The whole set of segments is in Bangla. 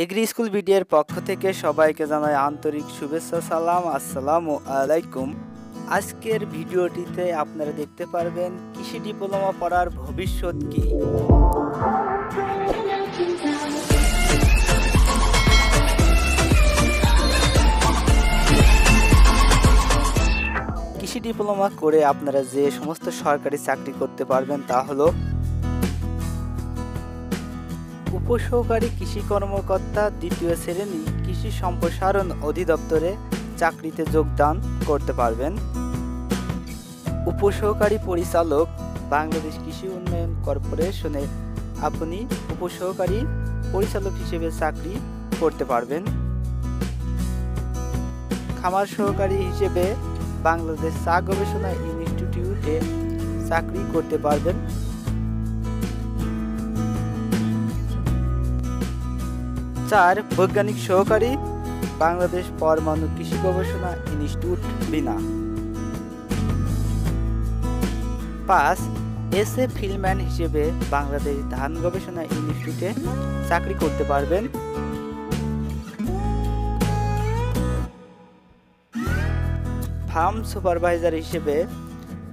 এগ্রি স্কুল বিডিএর পক্ষ থেকে সবাইকে জানাই আন্তরিক শুভেচ্ছা সালাম। আসসালামু আলাইকুম। আজকের ভিডিওটিতে আপনারা দেখতে পারবেন কৃষি ডিপ্লোমা পড়ার ভবিষ্যৎ কি। কৃষি ডিপ্লোমা করে আপনারা যে সমস্ত সরকারি চাকরি করতে পারবেন তা হলো উপসহকারী কৃষি কর্মকর্তা, দ্বিতীয় শ্রেণী কৃষি সম্প্রসারণ অধিদপ্তরে চাকরিতে যোগদান করতে পারবেন। উপসহকারী পরিচালক, বাংলাদেশ কৃষি উন্নয়ন কর্পোরেশনে আপনি উপসহকারী পরিচালক হিসেবে চাকরি করতে পারবেন। খামার সহকারী হিসেবে বাংলাদেশ চা গবেষণা ইনস্টিটিউটে চাকরি করতে পারবেন। 4 বৈজ্ঞানিক সহকারী, বাংলাদেশ পরমাণু কৃষি গবেষণা ইনস্টিটিউট বিনা। 5 এসএ ফিল্ডম্যান হিসেবে বাংলাদেশ ধান গবেষণা ইনস্টিটিউটে চাকরি করতে পারবেন। ফার্ম সুপারভাইজার হিসেবে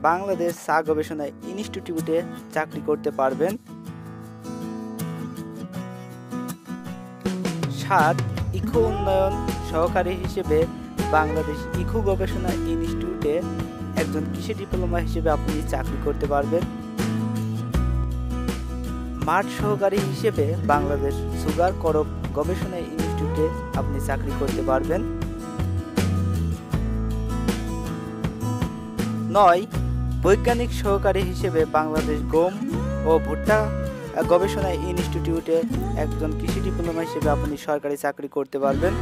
বাংলাদেশ চা গবেষণা ইনস্টিটিউটে চাকরি করতে পারবেন। 7 ইকো উন্নয়ন সহকারী হিসেবে বাংলাদেশ ইকো গবেষণা ইনস্টিটিউটে একজন কৃষি ডিপ্লোমা হিসেবে আপনি চাকরি করতে পারবেন। মাঠ সহকারী হিসেবে বাংলাদেশ সুগার করপ গবেষণা ইনস্টিটিউটে আপনি চাকরি করতে পারবেন। 9 বৈজ্ঞানিক সহকারী হিসেবে বাংলাদেশ গম ও ভুট্টা গবেষণা ইনস্টিটিউটে একজন কৃষি ডিপ্লোমা হিসেবে আপনি সরকারি চাকরি করতে পারবেন।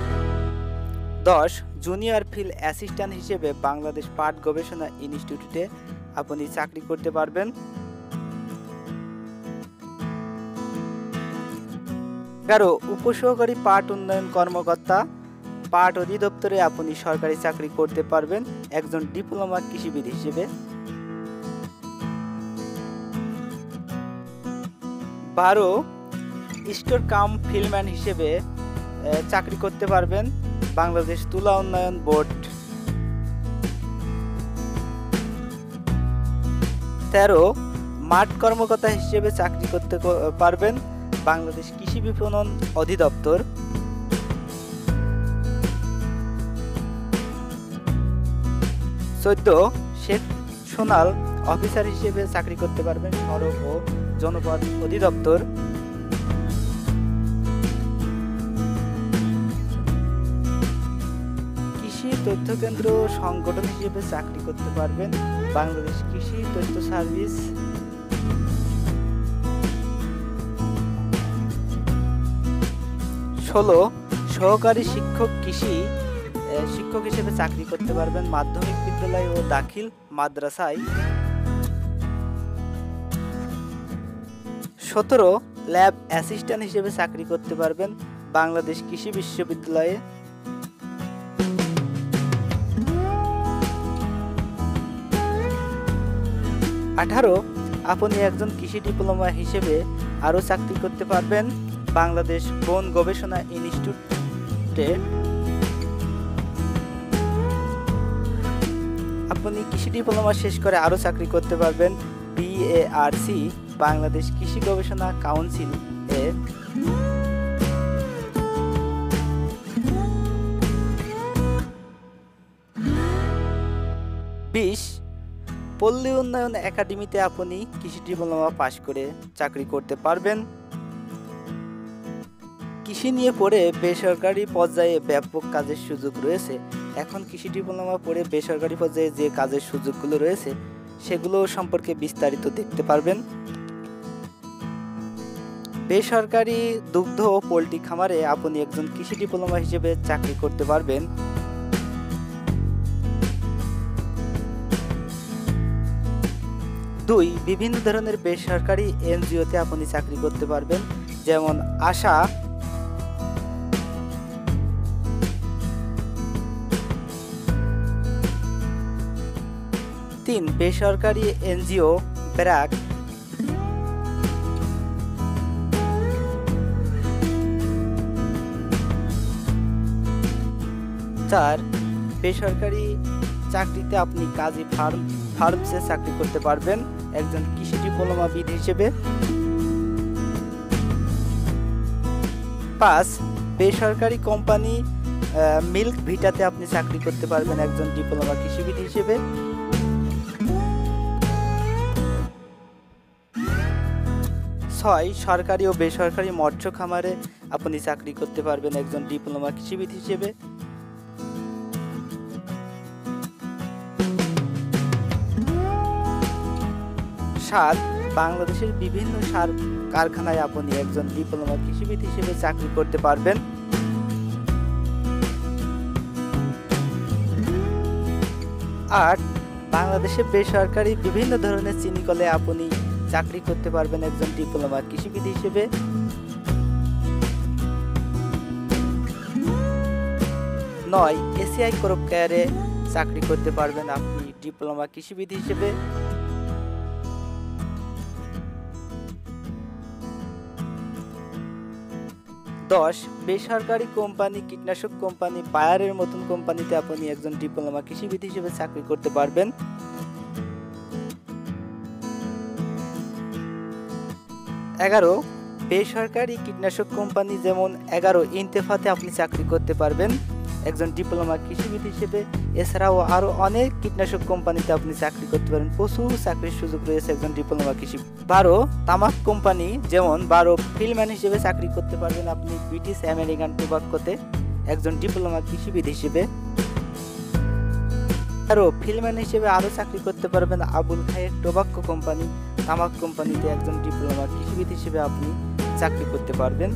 10 জুনিয়র ফিল্ড অ্যাসিস্ট্যান্ট হিসেবে বাংলাদেশ পাট গবেষণা ইনস্টিটিউটে আপনি চাকরি করতে পারবেন। 11 উপসহকারী পাট উন্নয়ন কর্মকর্তা, পাট অধিদপ্তরে আপনি সরকারি চাকরি করতে পারবেন একজন ডিপ্লোমা কৃষিবিদ হিসেবে। 12 স্টোর কাম ফিল্ডম্যান হিসেবে চাকরি করতে পারবেন বাংলাদেশ তুলা উন্নয়ন বোর্ড। 13 মাঠ কর্মকর্তা হিসেবে চাকরি করতে পারবেন বাংলাদেশ কৃষি বিপণন অধিদপ্তর। 14 সেকশনাল অফিসার হিসেবে চাকরি করতে পারবেন সড়ক ও জনপদ অধিদপ্তর। কৃষি তথ্য কেন্দ্র সংগঠন হিসেবে চাকরি করতে পারবেন বাংলাদেশ কৃষি তথ্য সার্ভিস। 16 সহকারী শিক্ষক কৃষি শিক্ষক হিসেবে চাকরি করতে পারবেন মাধ্যমিক বিদ্যালয় ও দাখিল মাদ্রাসায়। 17 ল্যাব অ্যাসিস্ট্যান্ট হিসেবে চাকরি করতে পারবেন বাংলাদেশ কৃষি বিশ্ববিদ্যালয়ে। 18 আপনি একজন কৃষি ডিপ্লোমা হিসেবে আরও চাকরি করতে পারবেন বাংলাদেশ বন গবেষণা ইনস্টিটিউটে। আপনি কৃষি ডিপ্লোমা শেষ করে আরও চাকরি করতে পারবেন বিএআরসি বাংলাদেশ কৃষি গবেষণা কাউন্সিল এ। 20 পল্লী উন্নয়ন একাডেমিতে আপনি কৃষি ডিপ্লোমা পাশ করে চাকরি করতে পারবেন। কৃষি নিয়ে পড়ে বেসরকারি পর্যায়ে ব্যাপক কাজের সুযোগ রয়েছে। এখন কৃষি ডিপ্লোমা পড়ে বেসরকারি পর্যায়ে যে কাজের সুযোগগুলো রয়েছে সেগুলো সম্পর্কে বিস্তারিত দেখতে পারবেন। বেসরকারি দুগ্ধ ও পোল্ট্রি খামারে আপনি একজন কৃষি ডিপ্লোমা হিসেবে চাকরি করতে পারবেন। 2 বিভিন্ন ধরনের বেসরকারি এনজিওতে আপনি চাকরি করতে পারবেন যেমন আশা, 3 বেসরকারি এনজিও ব্র্যাক, 4 4 বেসরকারি চাকরিতে আপনি কাজী ফার্মসে চাকরি করতে পারবেন একজন কৃষি ডিপ্লোমাবিদ হিসেবে। 5 বেসরকারি কোম্পানি মিল্ক ভিটাতে আপনি চাকরি করতে পারবেন একজন ডিপ্লোমা কৃষিবিদ হিসেবে। 6 সরকারি ও বেসরকারি মৎস্য খামারে আপনি চাকরি করতে পারবেন একজন ডিপ্লোমা কৃষিবিদ হিসেবে। 7 বাংলাদেশের বিভিন্ন সার কারখানায় আপনি একজন ডিপ্লোমা কৃষিবিদ হিসেবে চাকরি করতে পারবেন। 8 বাংলাদেশে বেসরকারি বিভিন্ন ধরনের চিনি কলে আপনি চাকরি করতে পারবেন একজন ডিপ্লোমা কৃষিবিদ হিসেবে। 9 এসিআই ক্রপ কেয়ারে চাকরি করতে পারবেন আপনি ডিপ্লোমা কৃষিবিদ হিসেবে। 10 বেসরকারি কোম্পানি কীটনাশক কোম্পানি বায়ারের মতন কোম্পানিতে আপনি একজন ডিপ্লোমা কৃষিবিদ হিসেবে চাকরি করতে পারবেন। 11 বেসরকারি কীটনাশক কোম্পানি যেমন 11 ইন্তেফাতে আপনি চাকরি করতে পারবেন একজন ডিপ্লোমা কৃষিবিদ হিসেবে। এছাড়াও আরো অনেক কীটনাশক কোম্পানিতে আপনি চাকরি করতে পারেন, প্রচুর চাকরির সুযোগ রয়েছে একজন ডিপ্লোমা কৃষি। 12 তামাক কোম্পানি যেমন 12 ফিল্ডম্যান হিসেবে চাকরি করতে পারবেন আপনি ব্রিটিশ আমেরিকান টোবাক্কোতে একজন ডিপ্লোমা কৃষিবিদ হিসেবে। আরো ফিল্ডম্যান হিসেবে আরো চাকরি করতে পারবেন আবুল খায়ের টোবাক্কো কোম্পানি তামাক কোম্পানিতে একজন ডিপ্লোমা কৃষিবিদ হিসেবে আপনি চাকরি করতে পারবেন।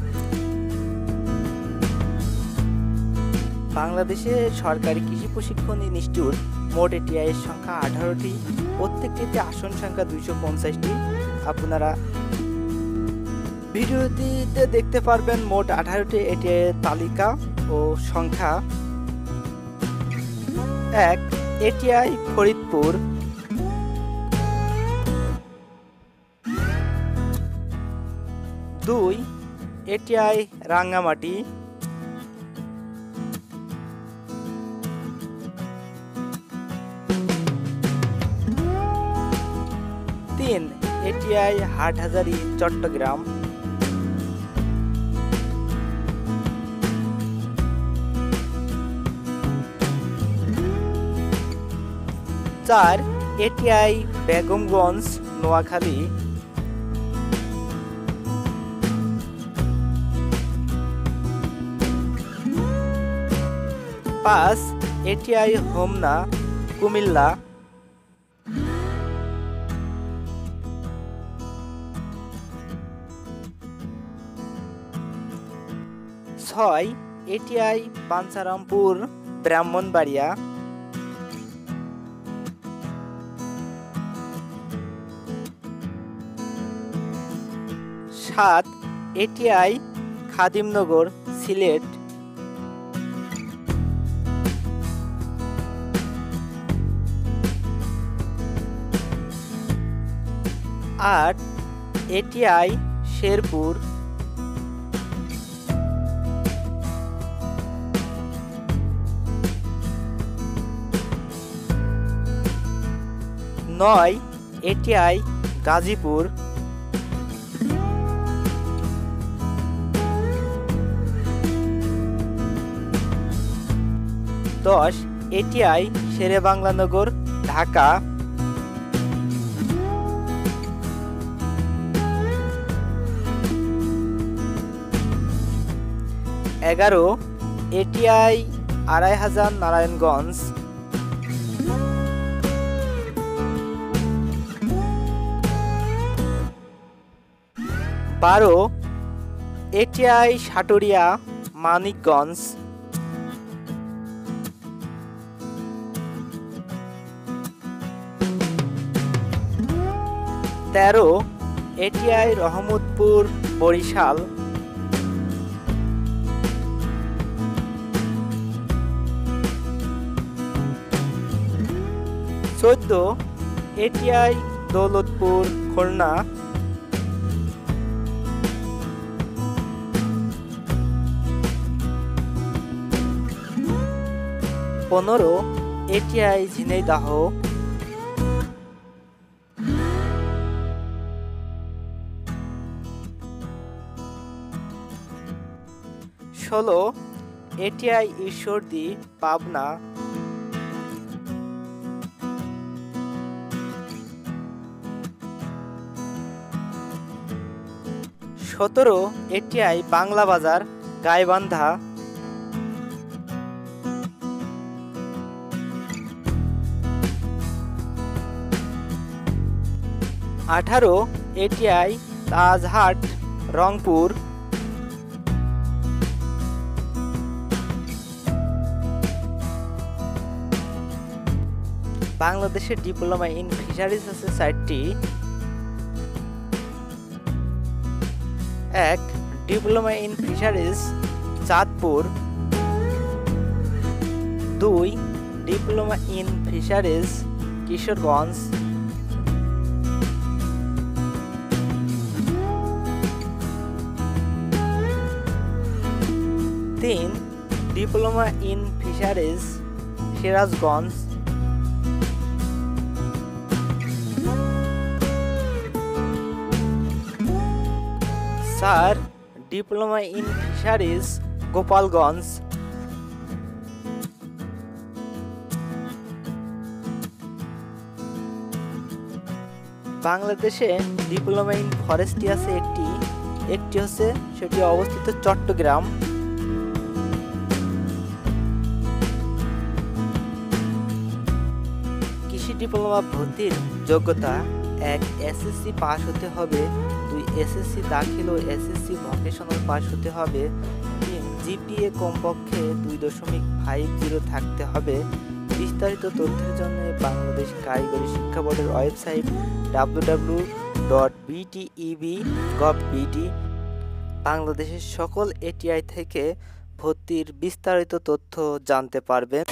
বাংলাদেশে সরকারি কৃষি প্রশিক্ষণ ইনস্টিটিউট মোট এটিআই এর সংখ্যা 18টি, প্রত্যেকটিতে আসন সংখ্যা 250টি। আপনারা ভিডিওটিতে দেখতে পারবেন মোট 18টি এটিআই এর তালিকা ও সংখ্যা। 1 ATI Faridpur, 2 ATI Rangamati, 3 ATI Hathazari Chattogram, 4 ATI Begumganj Noakhali, 5 ATI Homna Cumilla, 6 ATI Bancharampur Brahmanbaria, 7 ATI Khadimnagar Sylhet, 8 ATI Sherpur, 9 ATI Gazipur, 10 ATI Sherebanglanagar Dhaka, 11 ATI Araihazar Narayanganj, 12 ATI Saturia Manikganj, 13 ATI Rahmatpur Barishal, 14 ATI Daulatpur Khulna, 15 15 ATI Jhenaidah, 16 ATI Ishwardi Pabna, 17 ATI Bangla Bazar Gaibandha, 18 ATI Tajhat Rangpur, 4 বাংলাদেশের ডিপ্লোমা ইন ফিশারিজ আছে 4টি। 1 diploma in fisheries Chandpur, 2 diploma in fisheries Kishoreganj, 3 diploma in fisheries Sirajganj, 4 diploma in fisheries Gopalganj, বাংলাদেশে ডিপ্লোমা ইন ফরেস্ট্রি আছে একটি হচ্ছে সেটি অবস্থিত চট্টগ্রাম। কৃষি ডিপ্লোমা ভর্তির যোগ্যতা: 1 এসএসসি পাস হতে হবে, 2 এসএসসি দাখিল ও এসএসসি ভোকেশনাল পাস হতে হবে, 3 জিপিএ কমপক্ষে 2.50 থাকতে হবে। বিস্তারিত তথ্যের জন্য বাংলাদেশ কারিগরি শিক্ষা বোর্ডের ওয়েবসাইট www.bteb.gov.bt বাংলাদেশের সকল এটিআই থেকে ভর্তির বিস্তারিত তথ্য জানতে পারবেন।